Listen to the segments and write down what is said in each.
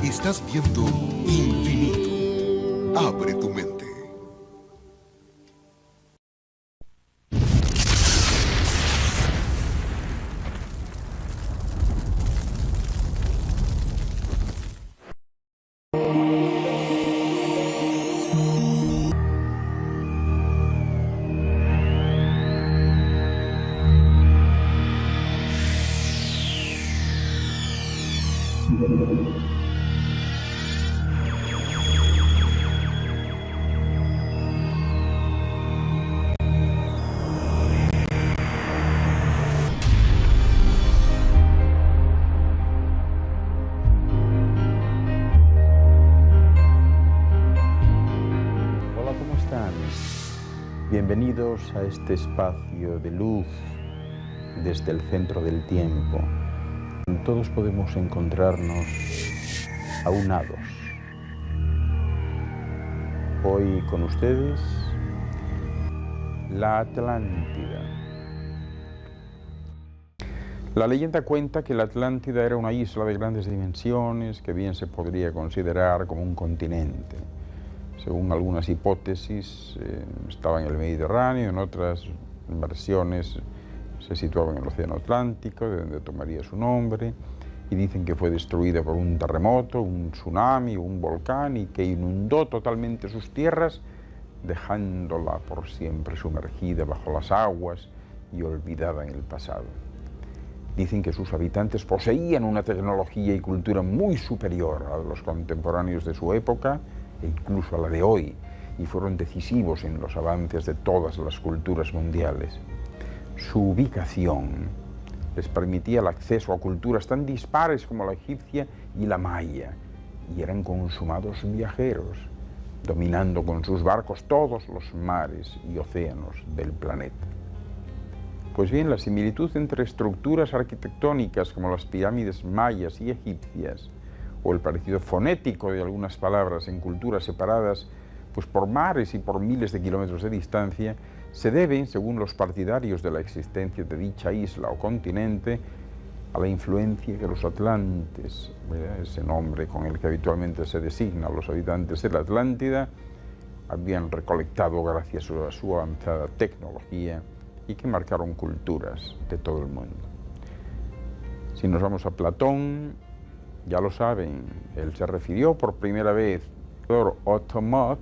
Estás viendo Infinito. Abre tu mente. Hola, ¿cómo están? Bienvenidos a este espacio de luz desde el centro del tiempo. Todos podemos encontrarnos aunados. Hoy con ustedes, la Atlántida. La leyenda cuenta que la Atlántida era una isla de grandes dimensiones que bien se podría considerar como un continente. Según algunas hipótesis, estaba en el Mediterráneo, en otras versiones se situaba en el Océano Atlántico, de donde tomaría su nombre, y dicen que fue destruida por un terremoto, un tsunami, un volcán, y que inundó totalmente sus tierras, dejándola por siempre sumergida bajo las aguas y olvidada en el pasado. Dicen que sus habitantes poseían una tecnología y cultura muy superior a los contemporáneos de su época, e incluso a la de hoy, y fueron decisivos en los avances de todas las culturas mundiales. Su ubicación les permitía el acceso a culturas tan dispares como la egipcia y la maya, y eran consumados viajeros, dominando con sus barcos todos los mares y océanos del planeta. Pues bien, la similitud entre estructuras arquitectónicas como las pirámides mayas y egipcias, o el parecido fonético de algunas palabras en culturas separadas pues por mares y por miles de kilómetros de distancia, se deben, según los partidarios de la existencia de dicha isla o continente, a la influencia que los atlantes, ese nombre con el que habitualmente se designa a los habitantes de la Atlántida, habían recolectado gracias a su avanzada tecnología y que marcaron culturas de todo el mundo. Si nos vamos a Platón, ya lo saben, él se refirió por primera vez por Otto Mach.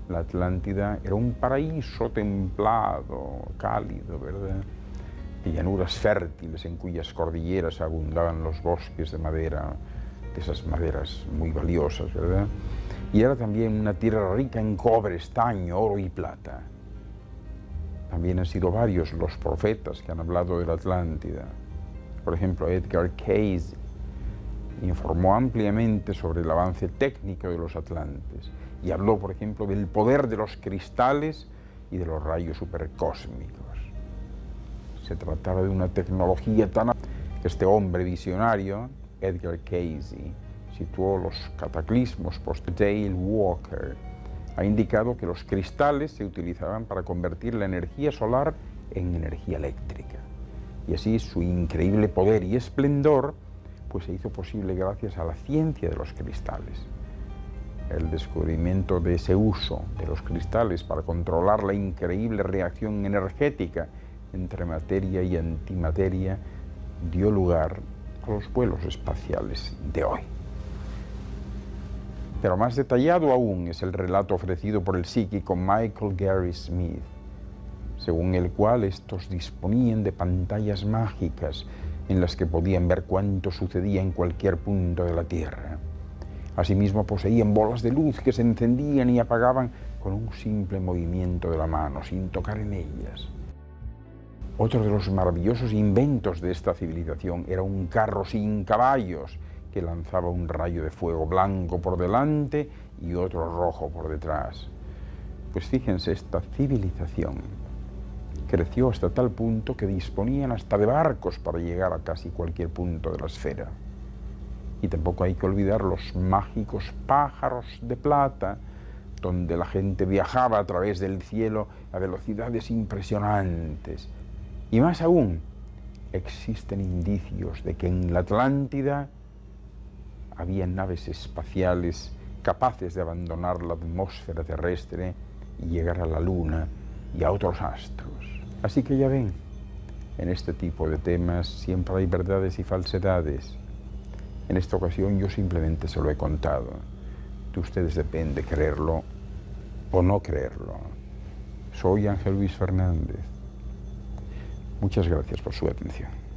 La Atlántida era un paraíso templado, cálido, ¿verdad? De llanuras fértiles en cuyas cordilleras abundaban los bosques de madera, de esas maderas muy valiosas, ¿verdad? Y era también una tierra rica en cobre, estaño, oro y plata. También han sido varios los profetas que han hablado de la Atlántida. Por ejemplo, Edgar Cayce informó ampliamente sobre el avance técnico de los atlantes y habló, por ejemplo, del poder de los cristales y de los rayos supercósmicos. Se trataba de una tecnología tan que este hombre visionario, Edgar Cayce, situó los cataclismos Dale Walker ha indicado que los cristales se utilizaban para convertir la energía solar en energía eléctrica. Y así su increíble poder y esplendor pues se hizo posible gracias a la ciencia de los cristales. El descubrimiento de ese uso de los cristales para controlar la increíble reacción energética entre materia y antimateria dio lugar a los vuelos espaciales de hoy. Pero más detallado aún es el relato ofrecido por el psíquico Michael Gary Smith, según el cual estos disponían de pantallas mágicas en las que podían ver cuánto sucedía en cualquier punto de la Tierra. Asimismo, poseían bolas de luz que se encendían y apagaban con un simple movimiento de la mano, sin tocar en ellas. Otro de los maravillosos inventos de esta civilización era un carro sin caballos que lanzaba un rayo de fuego blanco por delante y otro rojo por detrás. Pues fíjense, esta civilización creció hasta tal punto que disponían hasta de barcos para llegar a casi cualquier punto de la esfera. Y tampoco hay que olvidar los mágicos pájaros de plata donde la gente viajaba a través del cielo a velocidades impresionantes. Y más aún, existen indicios de que en la Atlántida había naves espaciales capaces de abandonar la atmósfera terrestre y llegar a la Luna y a otros astros. Así que ya ven, en este tipo de temas siempre hay verdades y falsedades. En esta ocasión yo simplemente se lo he contado. De ustedes depende creerlo o no creerlo. Soy Ángel Luis Fernández. Muchas gracias por su atención.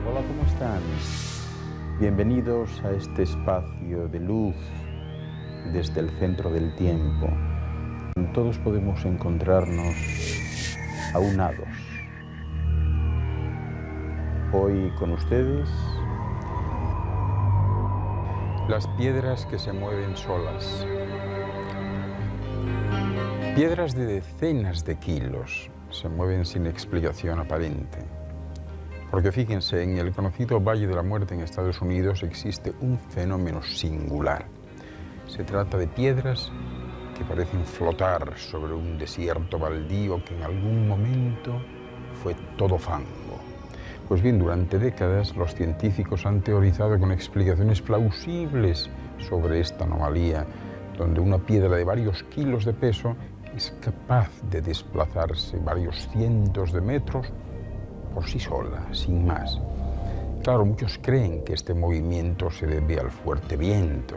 Hola, ¿cómo están? Bienvenidos a este espacio de luz desde el centro del tiempo. Todos podemos encontrarnos aunados. Hoy con ustedes, las piedras que se mueven solas. Piedras de decenas de kilos se mueven sin explicación aparente. Porque fíjense, en el conocido Valle de la Muerte en Estados Unidos existe un fenómeno singular. Se trata de piedras que parecen flotar sobre un desierto baldío que en algún momento fue todo fango. Pues bien, durante décadas los científicos han teorizado con explicaciones plausibles sobre esta anomalía, donde una piedra de varios kilos de peso es capaz de desplazarse varios cientos de metros por sí sola, sin más. Claro, muchos creen que este movimiento se debe al fuerte viento,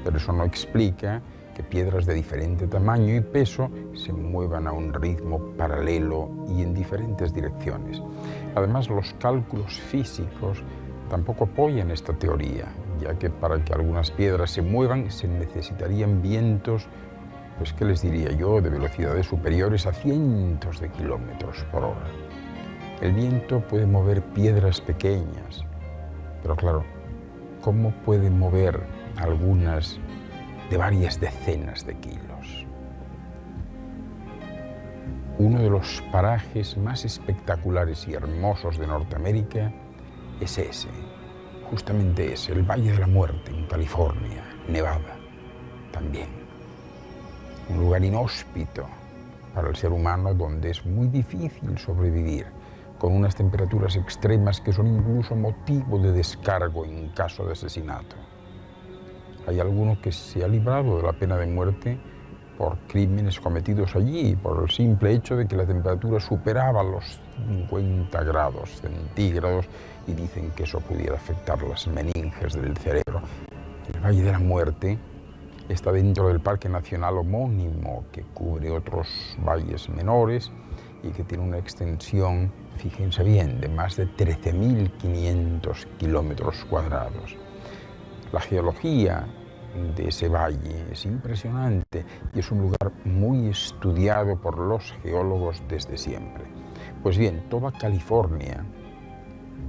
pero eso no explica que piedras de diferente tamaño y peso se muevan a un ritmo paralelo y en diferentes direcciones. Además, los cálculos físicos tampoco apoyan esta teoría, ya que para que algunas piedras se muevan se necesitarían vientos, pues qué les diría yo, de velocidades superiores a cientos de kilómetros por hora. El viento puede mover piedras pequeñas, pero claro, ¿cómo puede mover algunas de varias decenas de kilos? Uno de los parajes más espectaculares y hermosos de Norteamérica es ese, justamente ese, el Valle de la Muerte en California, Nevada, también. Un lugar inhóspito para el ser humano donde es muy difícil sobrevivir, con unas temperaturas extremas que son incluso motivo de descargo en caso de asesinato. Hay alguno que se ha librado de la pena de muerte por crímenes cometidos allí, por el simple hecho de que la temperatura superaba los 50 grados centígrados y dicen que eso pudiera afectar las meninges del cerebro. El Valle de la Muerte está dentro del Parque Nacional homónimo, que cubre otros valles menores y que tiene una extensión, fíjense bien, de más de 13.500 kilómetros cuadrados. La geología de ese valle es impresionante y es un lugar muy estudiado por los geólogos desde siempre. Pues bien, toda California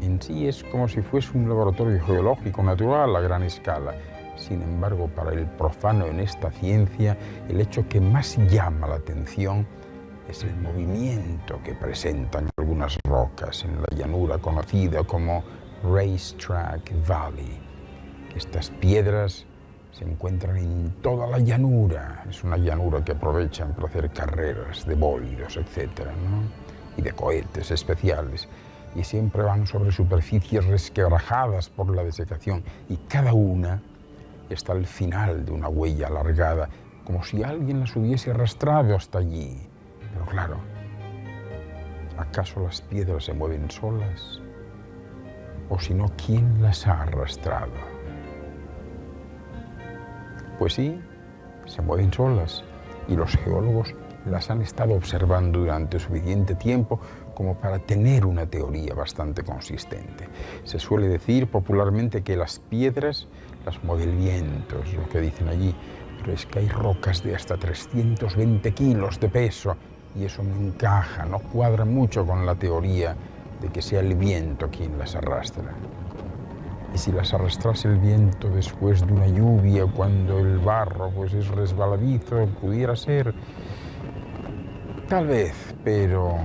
en sí es como si fuese un laboratorio geológico natural a gran escala. Sin embargo, para el profano en esta ciencia, el hecho que más llama la atención es el movimiento que presentan algunas rocas en la llanura conocida como Racetrack Valley. Estas piedras se encuentran en toda la llanura. Es una llanura que aprovechan para hacer carreras de bólidos, etcétera, ¿no? Y de cohetes especiales. Y siempre van sobre superficies resquebrajadas por la desecación. Y cada una está al final de una huella alargada, como si alguien las hubiese arrastrado hasta allí. Pero claro, ¿acaso las piedras se mueven solas? O si no, ¿quién las ha arrastrado? Pues sí, se mueven solas, y los geólogos las han estado observando durante suficiente tiempo como para tener una teoría bastante consistente. Se suele decir popularmente que las piedras las mueve el viento, es lo que dicen allí, pero es que hay rocas de hasta 320 kilos de peso y eso no encaja, no cuadra mucho con la teoría de que sea el viento quien las arrastra. Y si las arrastrase el viento después de una lluvia, cuando el barro pues es resbaladizo, pudiera ser. Tal vez, pero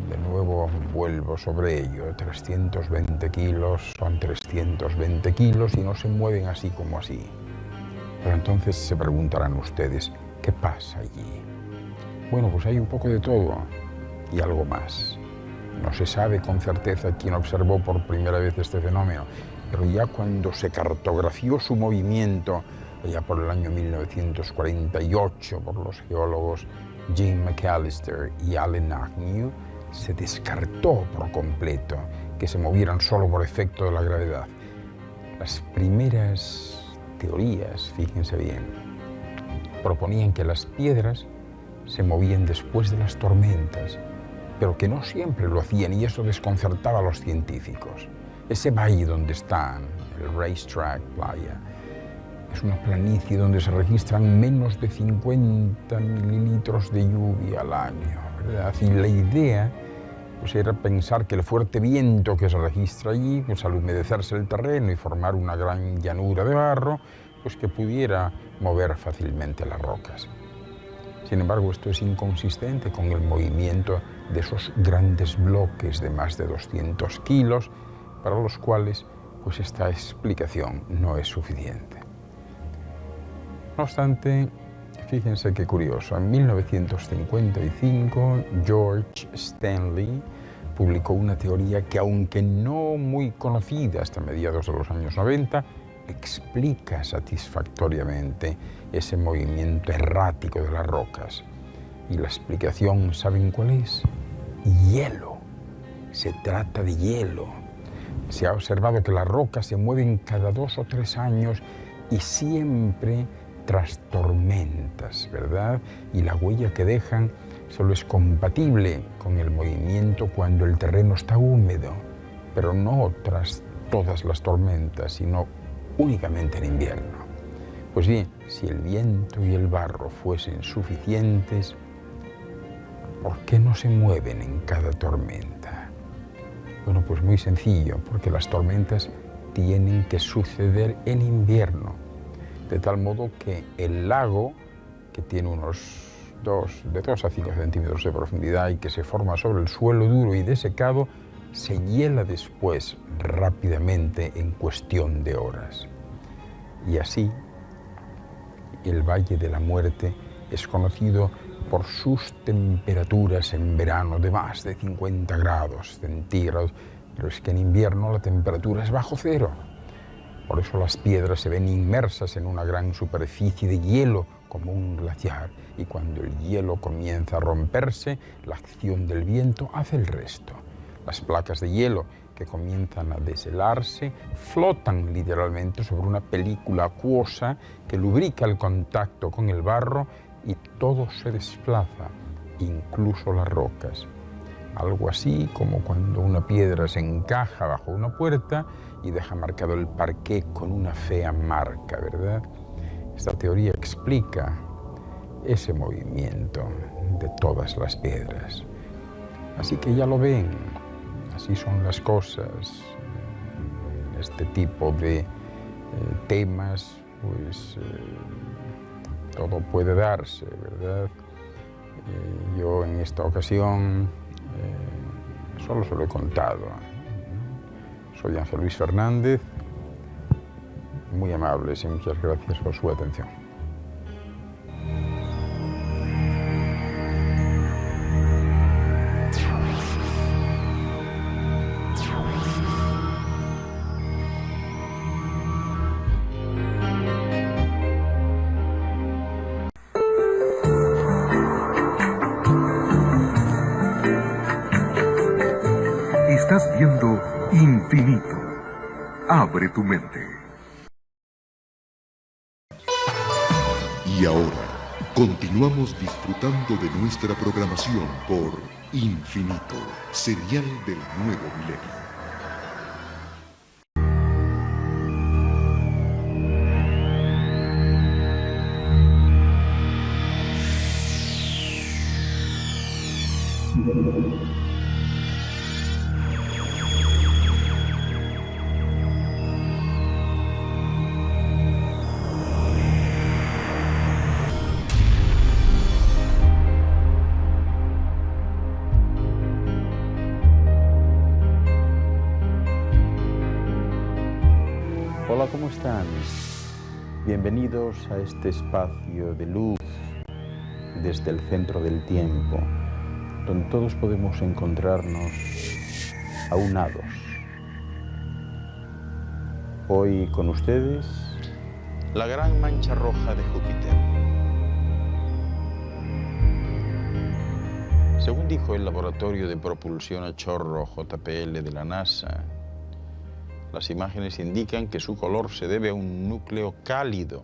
de nuevo vuelvo sobre ello. 320 kilos son 320 kilos y no se mueven así como así. Pero entonces se preguntarán ustedes, ¿qué pasa allí? Bueno, pues hay un poco de todo y algo más. No se sabe con certeza quién observó por primera vez este fenómeno, pero ya cuando se cartografió su movimiento, allá por el año 1948, por los geólogos Jim McAllister y Allen Agnew, se descartó por completo que se movieran solo por efecto de la gravedad. Las primeras teorías, fíjense bien, proponían que las piedras se movían después de las tormentas, pero que no siempre lo hacían y eso desconcertaba a los científicos. Ese valle donde están, el Racetrack Playa, es una planicie donde se registran menos de 50 mililitros de lluvia al año, ¿verdad? Y la idea pues, era pensar que el fuerte viento que se registra allí, pues al humedecerse el terreno y formar una gran llanura de barro, pues que pudiera mover fácilmente las rocas. Sin embargo, esto es inconsistente con el movimiento de esos grandes bloques de más de 200 kilos, para los cuales pues esta explicación no es suficiente. No obstante, fíjense qué curioso, en 1955 George Stanley publicó una teoría que, aunque no muy conocida hasta mediados de los años 90, explica satisfactoriamente ese movimiento errático de las rocas. Y la explicación, ¿saben cuál es? Hielo. Se trata de hielo. Se ha observado que las rocas se mueven cada 2 o 3 años y siempre tras tormentas, ¿verdad? Y la huella que dejan solo es compatible con el movimiento cuando el terreno está húmedo, pero no tras todas las tormentas, sino únicamente en invierno. Pues bien, si el viento y el barro fuesen suficientes, ¿por qué no se mueven en cada tormenta? Bueno, pues muy sencillo, porque las tormentas tienen que suceder en invierno, de tal modo que el lago, que tiene unos de 2 a 5 centímetros de profundidad y que se forma sobre el suelo duro y desecado, se hiela después rápidamente en cuestión de horas. Y así, el Valle de la Muerte es conocido por sus temperaturas en verano de más de 50 grados centígrados, pero es que en invierno la temperatura es bajo cero. Por eso las piedras se ven inmersas en una gran superficie de hielo como un glaciar, y cuando el hielo comienza a romperse, la acción del viento hace el resto. Las placas de hielo que comienzan a deshelarse flotan literalmente sobre una película acuosa que lubrica el contacto con el barro y todo se desplaza, incluso las rocas. Algo así como cuando una piedra se encaja bajo una puerta y deja marcado el parqué con una fea marca, ¿verdad? Esta teoría explica ese movimiento de todas las piedras. Así que ya lo ven, así son las cosas. Este tipo de temas, pues todo puede darse, ¿verdad? Yo en esta ocasión solo se lo he contado. Soy Ángel Luis Fernández, muy amables y muchas gracias por su atención. Estás viendo Infinito. Abre tu mente. Y ahora, Continuamos disfrutando de nuestra programación por Infinito, serial del nuevo milenio. Hola, ¿cómo están? Bienvenidos a este espacio de luz desde el centro del tiempo, donde todos podemos encontrarnos aunados. Hoy con ustedes, la gran mancha roja de Júpiter. Según dijo el Laboratorio de Propulsión a Chorro JPL de la NASA, las imágenes indican que su color se debe a un núcleo cálido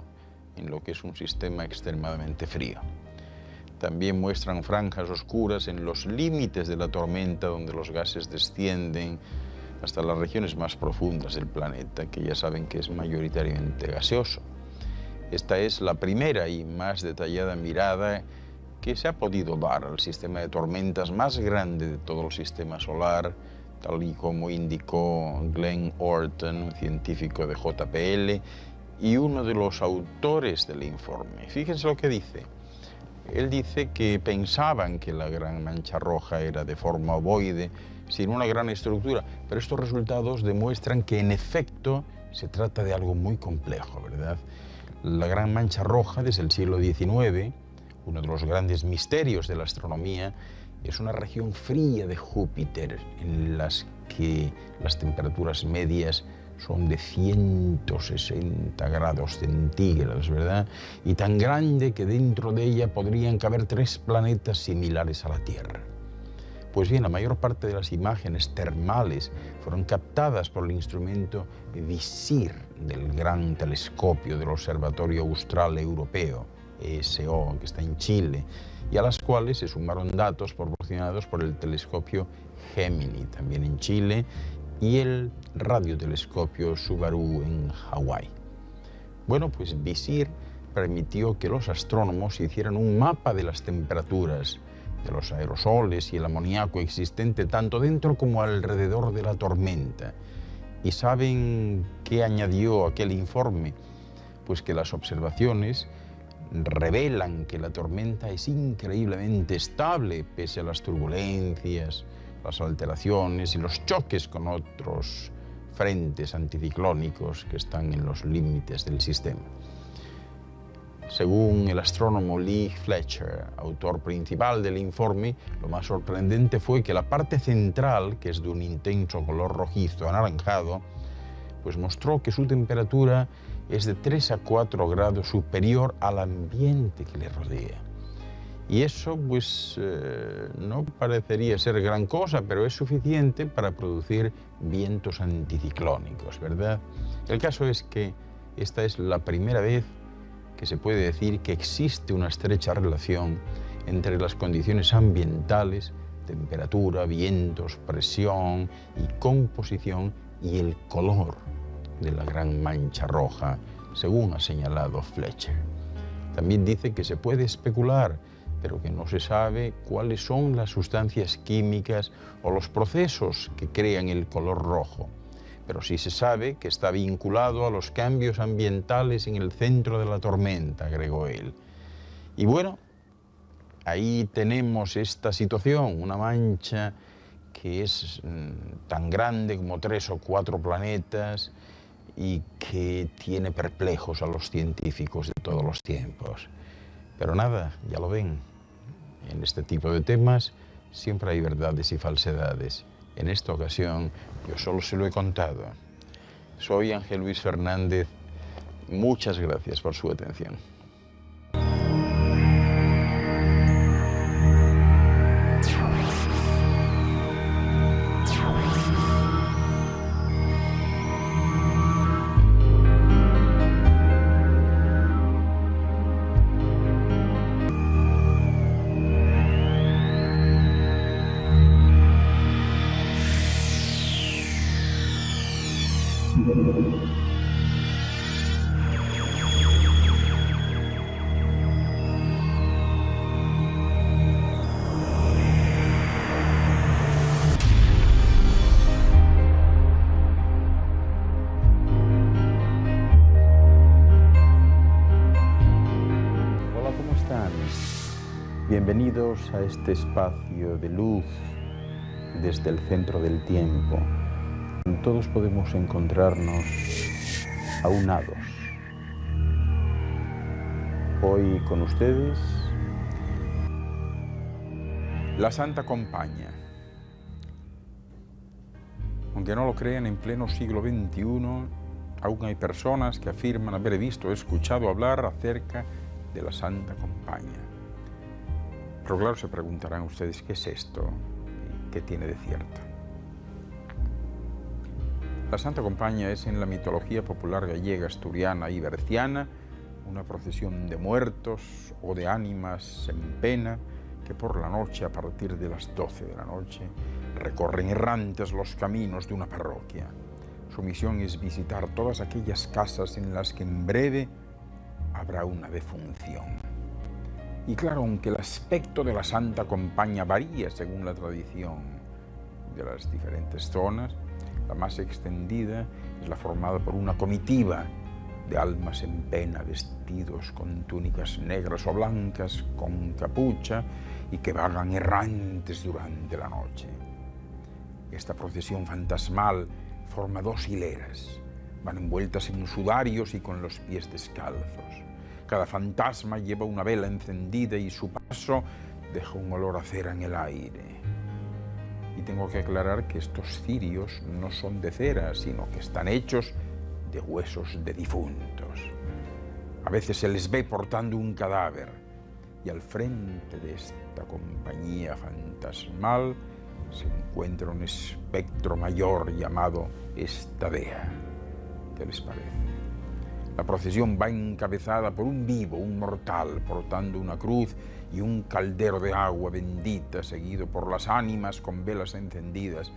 en lo que es un sistema extremadamente frío. También muestran franjas oscuras en los límites de la tormenta, donde los gases descienden hasta las regiones más profundas del planeta, que ya saben que es mayoritariamente gaseoso. Esta es la primera y más detallada mirada que se ha podido dar al sistema de tormentas más grande de todo el sistema solar, tal y como indicó Glenn Orton, un científico de JPL y uno de los autores del informe. Fíjense lo que dice. Él dice que pensaban que la gran mancha roja era de forma ovoide, sin una gran estructura, pero estos resultados demuestran que en efecto se trata de algo muy complejo, ¿verdad? La gran mancha roja desde el siglo XIX, uno de los grandes misterios de la astronomía, es una región fría de Júpiter en las que las temperaturas medias son de 160 grados centígrados, ¿verdad? Y tan grande que dentro de ella podrían caber 3 planetas similares a la Tierra. Pues bien, la mayor parte de las imágenes termales fueron captadas por el instrumento VISIR del Gran Telescopio del Observatorio Austral Europeo, ESO, que está en Chile, y a las cuales se sumaron datos proporcionados por el telescopio Gemini, también en Chile, y el radiotelescopio Subaru en Hawái. Bueno, pues VISIR permitió que los astrónomos hicieran un mapa de las temperaturas, de los aerosoles y el amoníaco existente tanto dentro como alrededor de la tormenta. ¿Y saben qué añadió aquel informe? Pues que las observaciones revelan que la tormenta es increíblemente estable pese a las turbulencias, las alteraciones y los choques con otros frentes anticiclónicos que están en los límites del sistema. Según el astrónomo Lee Fletcher, autor principal del informe, lo más sorprendente fue que la parte central, que es de un intenso color rojizo anaranjado, pues mostró que su temperatura es de 3 a 4 grados superior al ambiente que le rodea. Y eso pues no parecería ser gran cosa, pero es suficiente para producir vientos anticiclónicos, ¿verdad? El caso es que esta es la primera vez que se puede decir que existe una estrecha relación entre las condiciones ambientales, temperatura, vientos, presión y composición y el color de la gran mancha roja, según ha señalado Fletcher. También dice que se puede especular, pero que no se sabe cuáles son las sustancias químicas o los procesos que crean el color rojo. Pero sí se sabe que está vinculado a los cambios ambientales en el centro de la tormenta, agregó él. Y bueno, ahí tenemos esta situación, una mancha que es tan grande como 3 o 4 planetas y que tiene perplejos a los científicos de todos los tiempos. Pero nada, ya lo ven, en este tipo de temas siempre hay verdades y falsedades. En esta ocasión yo solo se lo he contado. Soy Ángel Luis Fernández. Muchas gracias por su atención. están? Bienvenidos a este espacio de luz desde el centro del tiempo. Todos podemos encontrarnos aunados. Hoy con ustedes, la Santa Compaña. Aunque no lo crean, en pleno siglo XXI, aún hay personas que afirman haber visto o escuchado hablar acerca de la Santa Compaña. Pero claro, se preguntarán ustedes, ¿qué es esto? ¿Qué tiene de cierto? La Santa Compaña es en la mitología popular gallega, asturiana y berciana una procesión de muertos o de ánimas en pena que por la noche, a partir de las 12 de la noche, recorren errantes los caminos de una parroquia. Su misión es visitar todas aquellas casas en las que en breve habrá una defunción. Y claro, aunque el aspecto de la Santa Compaña varía según la tradición de las diferentes zonas, la más extendida es la formada por una comitiva de almas en pena, vestidos con túnicas negras o blancas, con capucha, y que vagan errantes durante la noche. Esta procesión fantasmal forma dos hileras, van envueltas en sudarios y con los pies descalzos. Cada fantasma lleva una vela encendida y su paso deja un olor a cera en el aire. Y tengo que aclarar que estos cirios no son de cera, sino que están hechos de huesos de difuntos. A veces se les ve portando un cadáver y al frente de esta compañía fantasmal se encuentra un espectro mayor llamado Estadea. ¿Qué les parece? La procesión va encabezada por un vivo, un mortal, portando una cruz y un caldero de agua bendita, seguido por las ánimas con velas encendidas,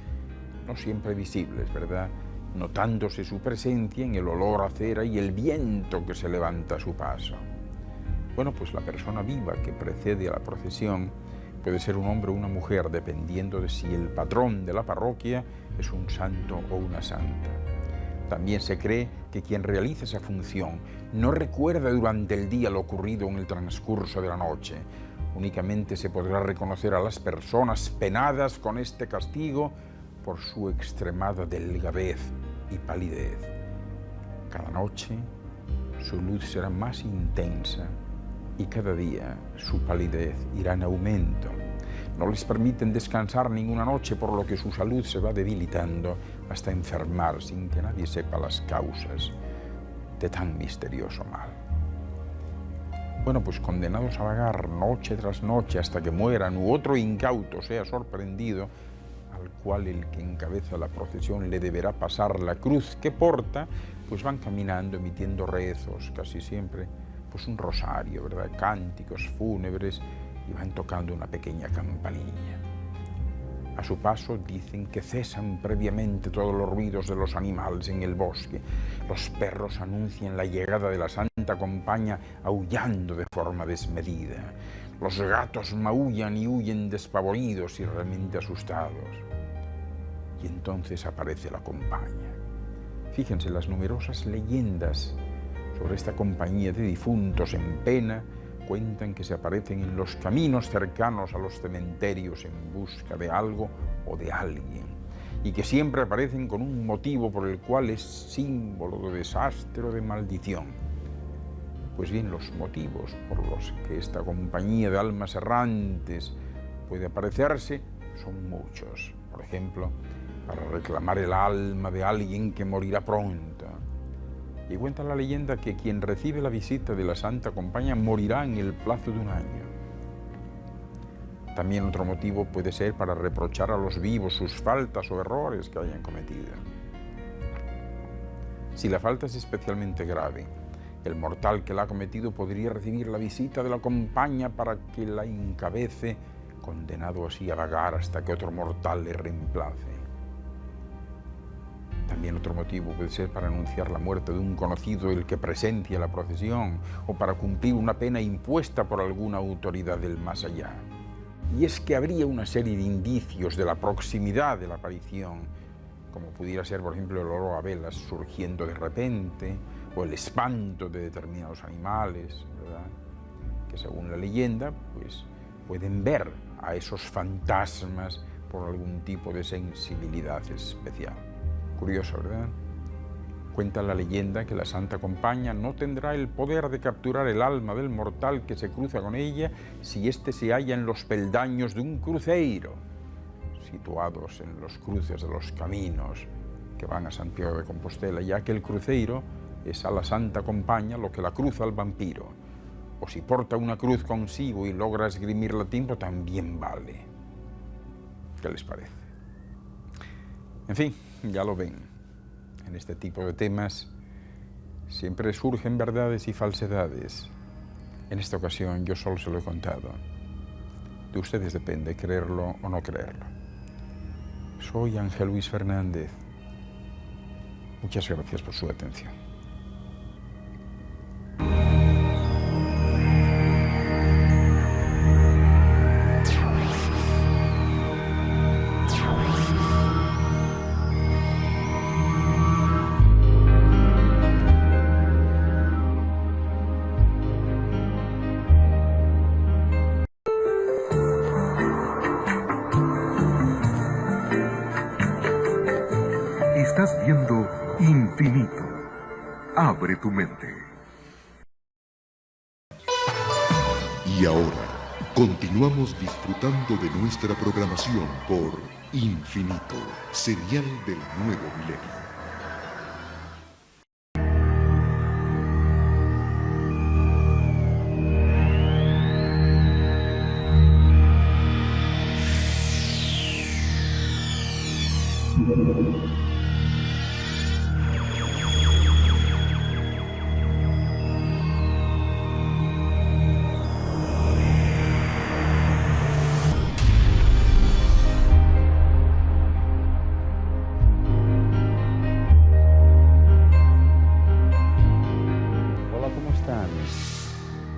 no siempre visibles, ¿verdad?, notándose su presencia en el olor a cera y el viento que se levanta a su paso. Bueno, pues la persona viva que precede a la procesión puede ser un hombre o una mujer, dependiendo de si el patrón de la parroquia es un santo o una santa. También se cree que quien realiza esa función no recuerda durante el día lo ocurrido en el transcurso de la noche. Únicamente se podrá reconocer a las personas penadas con este castigo por su extremada delgadez y palidez. Cada noche su luz será más intensa y cada día su palidez irá en aumento. No les permiten descansar ninguna noche, por lo que su salud se va debilitando hasta enfermar sin que nadie sepa las causas de tan misterioso mal. Bueno, pues condenados a vagar noche tras noche hasta que mueran u otro incauto sea sorprendido, al cual el que encabeza la procesión le deberá pasar la cruz que porta, pues van caminando emitiendo rezos, casi siempre pues un rosario, ¿verdad?, cánticos fúnebres, y van tocando una pequeña campanilla. A su paso dicen que cesan previamente todos los ruidos de los animales en el bosque. Los perros anuncian la llegada de la Santa Compaña aullando de forma desmedida. Los gatos maullan y huyen despavoridos y realmente asustados. Y entonces aparece la compañía. Fíjense las numerosas leyendas sobre esta compañía de difuntos en pena. Cuentan que se aparecen en los caminos cercanos a los cementerios en busca de algo o de alguien, y que siempre aparecen con un motivo por el cual es símbolo de desastre o de maldición. Pues bien, los motivos por los que esta compañía de almas errantes puede aparecerse son muchos. Por ejemplo, para reclamar el alma de alguien que morirá pronto. Y cuenta la leyenda que quien recibe la visita de la Santa Compaña morirá en el plazo de un año. También otro motivo puede ser para reprochar a los vivos sus faltas o errores que hayan cometido. Si la falta es especialmente grave, el mortal que la ha cometido podría recibir la visita de la Compaña para que la encabece, condenado así a vagar hasta que otro mortal le reemplace. También otro motivo puede ser para anunciar la muerte de un conocido el que presencia la procesión, o para cumplir una pena impuesta por alguna autoridad del más allá. Y es que habría una serie de indicios de la proximidad de la aparición, como pudiera ser, por ejemplo, el olor a velas surgiendo de repente, o el espanto de determinados animales, ¿verdad? que según la leyenda, pues pueden ver a esos fantasmas por algún tipo de sensibilidad especial. Curioso, ¿verdad? Cuenta la leyenda que la Santa Compaña no tendrá el poder de capturar el alma del mortal que se cruza con ella si éste se halla en los peldaños de un cruceiro, situados en los cruces de los caminos que van a Santiago de Compostela, ya que el cruceiro es a la Santa Compaña lo que la cruz al vampiro. O si porta una cruz consigo y logra esgrimirla a tiempo, también vale. ¿Qué les parece? En fin, ya lo ven. En este tipo de temas siempre surgen verdades y falsedades. En esta ocasión yo solo se lo he contado. De ustedes depende creerlo o no creerlo. Soy Ángel Luis Fernández. Muchas gracias por su atención. Estás viendo Infinito. Abre tu mente. Y ahora, continuamos disfrutando de nuestra programación por Infinito, serial del nuevo milenio.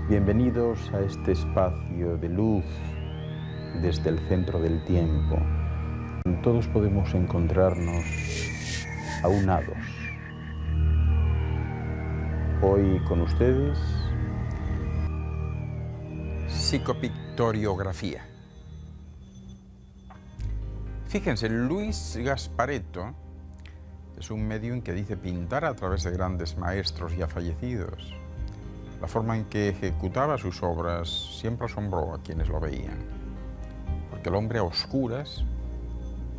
Bienvenidos a este espacio de luz desde el centro del tiempo. Todos podemos encontrarnos aunados. Hoy con ustedes, psicopictoriografía. Fíjense, Luis Gasparetto es un medium que dice pintar a través de grandes maestros ya fallecidos. La forma en que ejecutaba sus obras siempre asombró a quienes lo veían, porque el hombre a oscuras,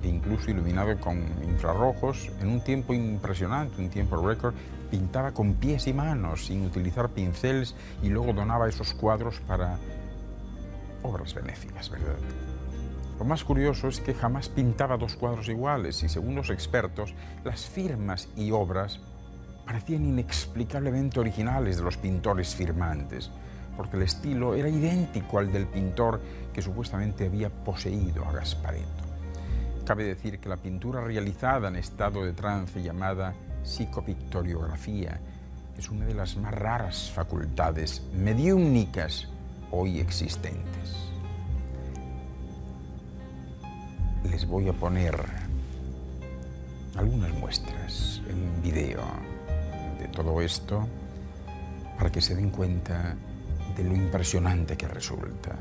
e incluso iluminado con infrarrojos, en un tiempo impresionante, un tiempo récord, pintaba con pies y manos, sin utilizar pinceles, y luego donaba esos cuadros para obras benéficas, ¿verdad? Lo más curioso es que jamás pintaba dos cuadros iguales, y según los expertos, las firmas y obras parecían inexplicablemente originales de los pintores firmantes, porque el estilo era idéntico al del pintor que supuestamente había poseído a Gasparetto. Cabe decir que la pintura realizada en estado de trance, llamada psicopictoriografía, es una de las más raras facultades mediúmnicas hoy existentes. Les voy a poner algunas muestras en video de todo esto para que se den cuenta de lo impresionante que resulta.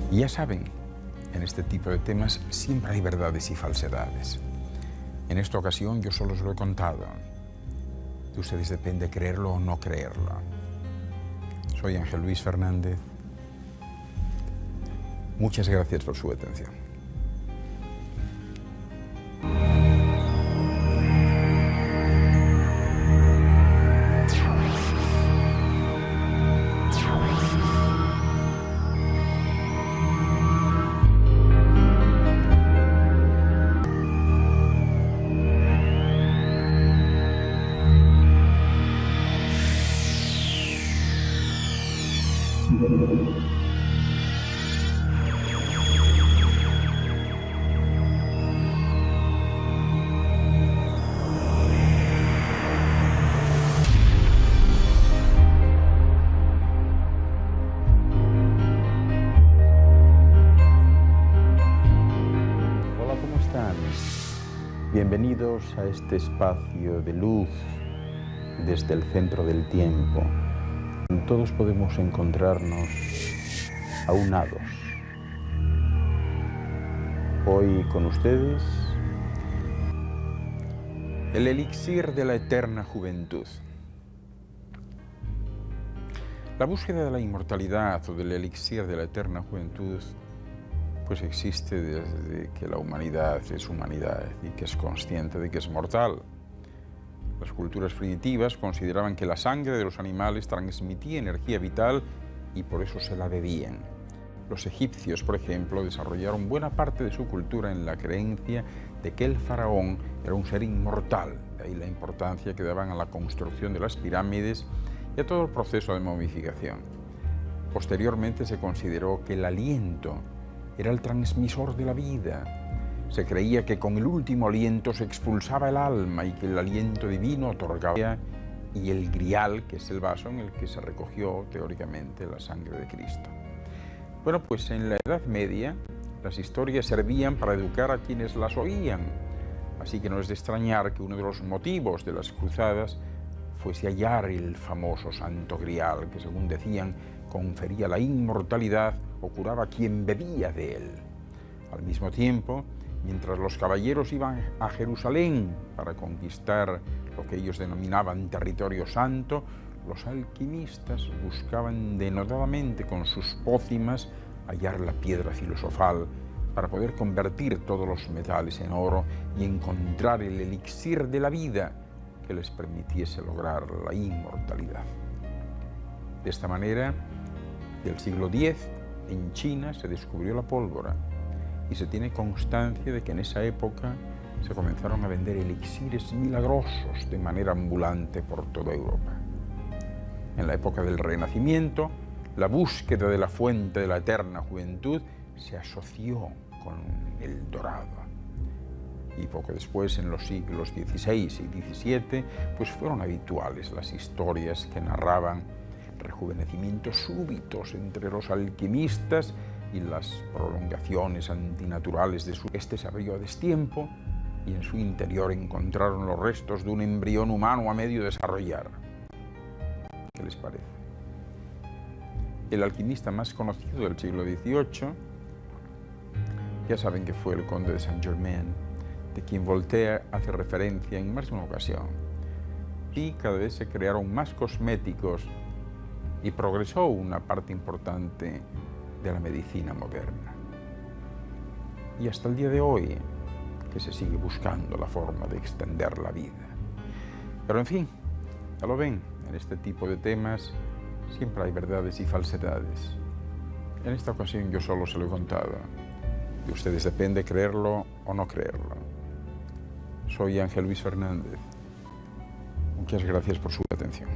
Y ya saben, en este tipo de temas siempre hay verdades y falsedades. En esta ocasión yo solo os lo he contado. De ustedes depende creerlo o no creerlo. Soy Ángel Luis Fernández. Muchas gracias por su atención. Hola, ¿cómo están? Bienvenidos a este espacio de luz desde el centro del tiempo. Todos podemos encontrarnos aunados. Hoy con ustedes, el elixir de la eterna juventud. La búsqueda de la inmortalidad o del elixir de la eterna juventud pues existe desde que la humanidad es humanidad y que es consciente de que es mortal. Las culturas primitivas consideraban que la sangre de los animales transmitía energía vital y por eso se la bebían. Los egipcios, por ejemplo, desarrollaron buena parte de su cultura en la creencia de que el faraón era un ser inmortal, de ahí la importancia que daban a la construcción de las pirámides y a todo el proceso de momificación. Posteriormente se consideró que el aliento era el transmisor de la vida. Se creía que con el último aliento se expulsaba el alma y que el aliento divino otorgaba y el grial, que es el vaso en el que se recogió teóricamente la sangre de Cristo. Bueno, pues en la Edad Media las historias servían para educar a quienes las oían, así que no es de extrañar que uno de los motivos de las cruzadas fuese hallar el famoso Santo Grial, que según decían confería la inmortalidad o curaba a quien bebía de él. Al mismo tiempo, mientras los caballeros iban a Jerusalén para conquistar lo que ellos denominaban territorio santo, los alquimistas buscaban denodadamente con sus pócimas hallar la piedra filosofal para poder convertir todos los metales en oro y encontrar el elixir de la vida que les permitiese lograr la inmortalidad. De esta manera, del siglo X, en China se descubrió la pólvora y se tiene constancia de que en esa época se comenzaron a vender elixires milagrosos de manera ambulante por toda Europa. En la época del Renacimiento, la búsqueda de la fuente de la eterna juventud se asoció con el dorado. Y poco después, en los siglos XVI y XVII, pues fueron habituales las historias que narraban rejuvenecimientos súbitos entre los alquimistas y las prolongaciones antinaturales de su... Este se abrió a destiempo y en su interior encontraron los restos de un embrión humano a medio desarrollar. ¿Qué les parece? El alquimista más conocido del siglo XVIII, ya saben que fue el conde de Saint-Germain, de quien Voltaire hace referencia en más de una ocasión. Y cada vez se crearon más cosméticos y progresó una parte importante de la medicina moderna. Y hasta el día de hoy, que se sigue buscando la forma de extender la vida. Pero en fin, ya lo ven, en este tipo de temas siempre hay verdades y falsedades. En esta ocasión yo solo se lo he contado. De ustedes depende creerlo o no creerlo. Soy Ángel Luis Fernández. Muchas gracias por su atención.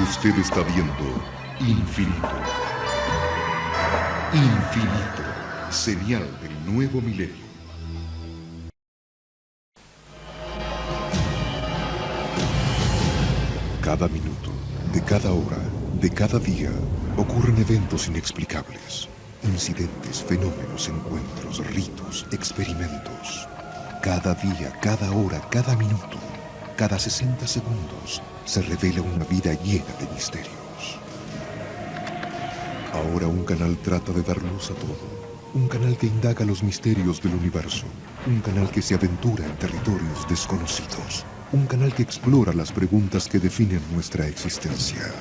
Usted está viendo Infinito. Infinito, señal del nuevo milenio. Cada minuto, de cada hora, de cada día, ocurren eventos inexplicables. Incidentes, fenómenos, encuentros, ritos, experimentos. Cada día, cada hora, cada minuto, cada 60 segundos, se revela una vida llena de misterios. Ahora un canal trata de dar luz a todo. Un canal que indaga los misterios del universo. Un canal que se aventura en territorios desconocidos. Un canal que explora las preguntas que definen nuestra existencia.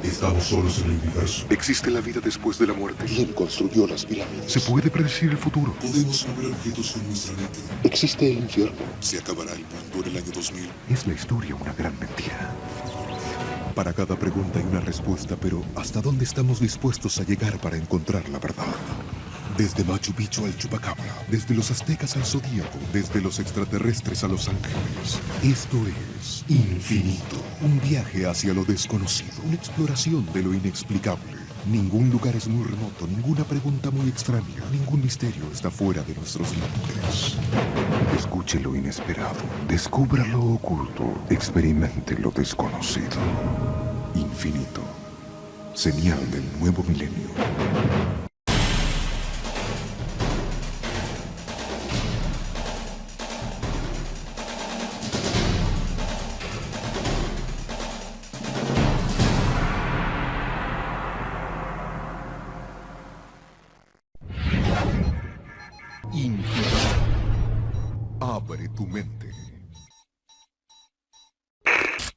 ¿Estamos solos en el universo? ¿Existe la vida después de la muerte? ¿Quién construyó las pirámides? ¿Se puede predecir el futuro? ¿Podemos mover objetos con nuestra mente? ¿Existe el infierno? ¿Se acabará el mundo en el año 2000? ¿Es la historia una gran mentira? Para cada pregunta hay una respuesta, pero ¿hasta dónde estamos dispuestos a llegar para encontrar la verdad? Desde Machu Picchu al Chupacabra, desde los aztecas al zodíaco, desde los extraterrestres a los ángeles. Esto es Infinito, un viaje hacia lo desconocido, una exploración de lo inexplicable. Ningún lugar es muy remoto, ninguna pregunta muy extraña, ningún misterio está fuera de nuestros límites. Escuche lo inesperado, descubra lo oculto, experimente lo desconocido. Infinito, señal del nuevo milenio. Infinito. Abre tu mente.